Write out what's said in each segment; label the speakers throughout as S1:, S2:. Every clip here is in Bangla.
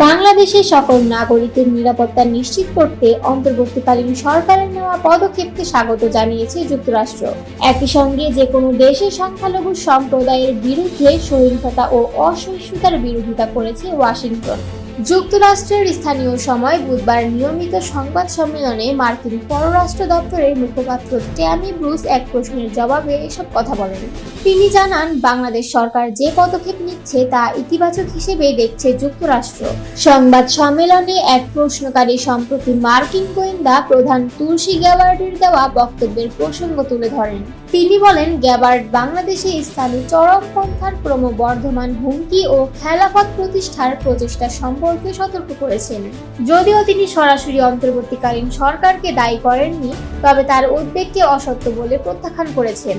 S1: বাংলাদেশের সকল নাগরিকের নিরাপত্তা নিশ্চিত করতে অন্তর্বর্তীকালীন সরকারের নেওয়া পদক্ষেপকে স্বাগত জানিয়েছে যুক্তরাষ্ট্র। একই সঙ্গে যে কোনো দেশের সংখ্যালঘু সম্প্রদায়ের বিরুদ্ধে সহিংসতা ও অসহিষ্ণুতার বিরোধিতা করেছে ওয়াশিংটন। যুক্তরাষ্ট্রের স্থানীয় সময় বুধবার নিয়মিত সংবাদ সম্মেলনে মার্কিন পররাষ্ট্র দপ্তরের মুখপাত্র ট্যামি ব্রুস এক প্রশ্নের জবাবে এসব কথা বলেন। তিনি জানান, বাংলাদেশ সরকার যে পদক্ষেপ নিচ্ছে তা ইতিবাচক হিসেবে দেখছে যুক্তরাষ্ট্র। সংবাদ সম্মেলনে এক প্রশ্নকারী সম্প্রতি মার্কিন গোয়েন্দা প্রধান তুলসী গ্যাবার্ডের দেওয়া বক্তব্যের প্রসঙ্গ তুলে ধরেন। তিনি বলেন, গ্যাবার্ড বাংলাদেশে ইসলামী চরমপন্থার ক্রমবর্ধমান হুমকি ও খেলাফত প্রতিষ্ঠার প্রচেষ্টা সম্পর্কে সতর্ক করেছেন। যদিও তিনি সরাসরি অন্তর্বর্তীকালীন সরকারকে দায়ী করেননি, তবে তার উদ্বেগকে অসত্য বলে প্রত্যাখ্যান করেছেন।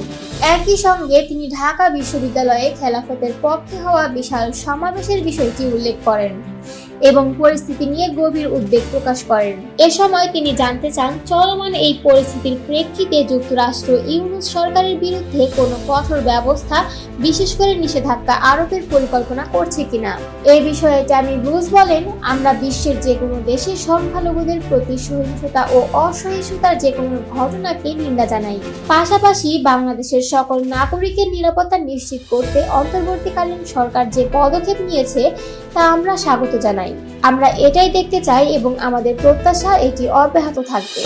S1: একই সঙ্গে তিনি ঢাকা বিশ্ববিদ্যালয়ে খেলাফতের পক্ষে হওয়া বিশাল সমাবেশের বিষয়টি উল্লেখ করেন এবং পরিস্থিতি নিয়ে গভীর উদ্বেগ প্রকাশ করেন। এ সময় তিনি জানতে চান, চলমান এই পরিস্থিতির প্রেক্ষিতে যুক্তরাষ্ট্র ইউনূস সরকারের বিরুদ্ধে কোনো কঠোর ব্যবস্থা, বিশেষ করে নিষেধাজ্ঞা আরোপের পরিকল্পনা করছে কিনা। এই বিষয়ে ট্যামি ব্রুস বলেন, আমরা বিশ্বের যে কোনো দেশের সংখ্যালঘুদের প্রতি সহিংসতা ও অসহিষ্ণুতার যে কোনো ঘটনাকে নিন্দা জানাই। পাশাপাশি বাংলাদেশের সকল নাগরিকের নিরাপত্তা নিশ্চিত করতে অন্তর্বর্তীকালীন সরকার যে পদক্ষেপ নিয়েছে তা আমরা স্বাগত জানাই। আমরা এটাই দেখতে চাই এবং আমাদের প্রত্যাশা এটি অব্যাহত থাকবে।